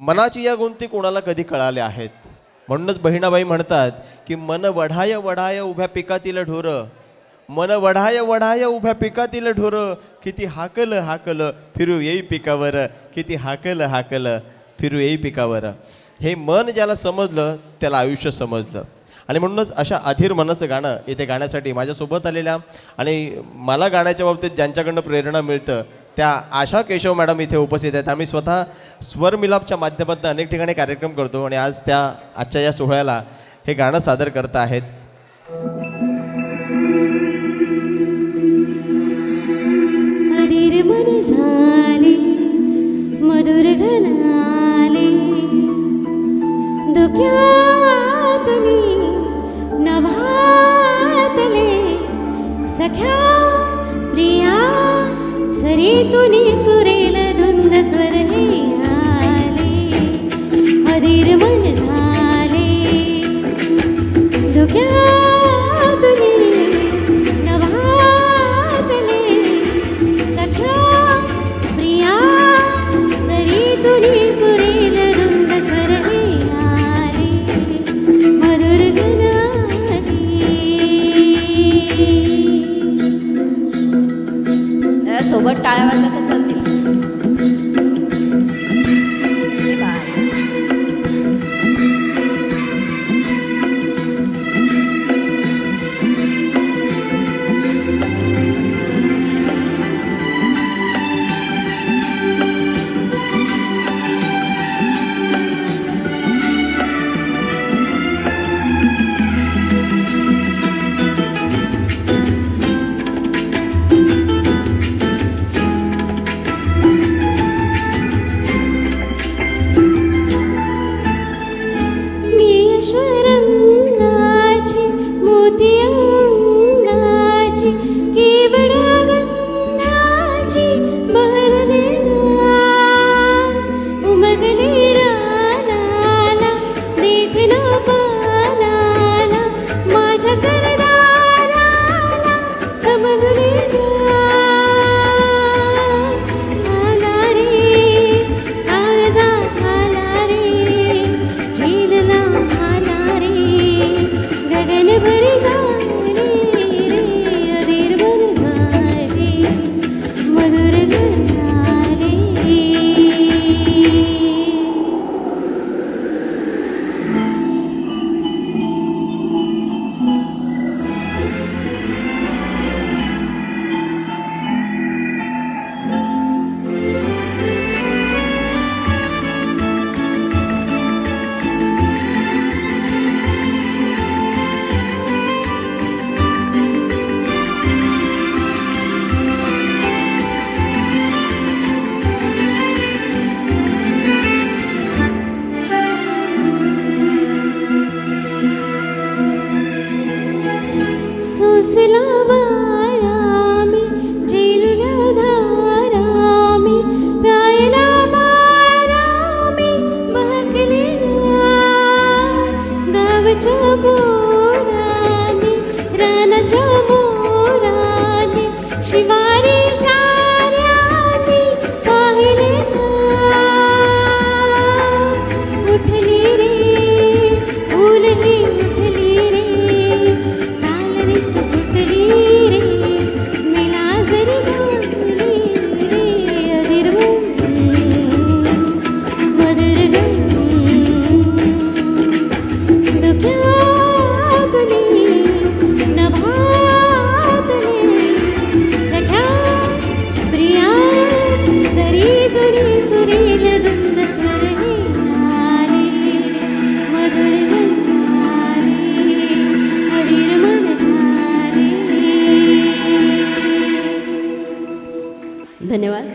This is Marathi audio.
मनाची या गुंती कोणाला कधी कळाल्या आहेत. म्हणूनच बहिणाबाई म्हणतात की मन वढाय वढाय उभ्या पिकातील ढोर, मन वढाय वढाय उभ्या पिकातील ढोर, किती हाकल हाकल फिरू येई पिकावर, किती हाकल हाकल फिरू येई पिकावर. हे मन ज्याला समजलं त्याला आयुष्य समजलं. आणि म्हणूनच अशा अधीर मनाचं गाणं इथे गाण्यासाठी माझ्यासोबत आलेल्या आणि मला गाण्याच्या बाबतीत ज्यांच्याकडनं प्रेरणा मिळतं त्या आशा केशव मॅडम इथे उपस्थित आहेत. आम्ही स्वतः स्वर मिलापच्या माध्यमातून अनेक ठिकाणी कार्यक्रम करतो आणि आज त्या आजच्या या सोहळ्याला हे गाणं सादर करत आहेत. अधीर मन झाले मधुर गणाले, धुक्यातुनी नभातले, सख्या प्रिया सरीतुनी सुरेल धुंद स्वर हे आले. अधीर मन झाले धुक्यातुनी नभातले, सख्या प्रिया सरीतुनी सुरेल धुंद स्वर हे आले. मधुर गणाले. सोबत टाळ्या वाजल्या तर चालतील. रंगाची मोती अंगाची केवढ गंधाची बहरले ना, उमगले रानाला देखण पानाला, माझ्या सरदाराला समजले ना. आला रे काळजा आला रे झेलला गगनभर झाले रे. अधीर मन झाले मधुर गणाले. सोसला वारामी झेलल्या धारामी, प्यायला बारामी बहकले ना. गावच्या बोरानी रानाच्या बोरानी शिवारी साऱ्यानी पाहिले ना. उठली रे फुलही उठली रे, सुटली रे मिला जरी झाली रे. अधीर मधुर धुक्यातुनी नभातले, सख्या प्रिया सरीतुनी सुरेल धुंद स्वर हे आले. मधुर गणाले. अधीर मन झाले. धन्यवाद.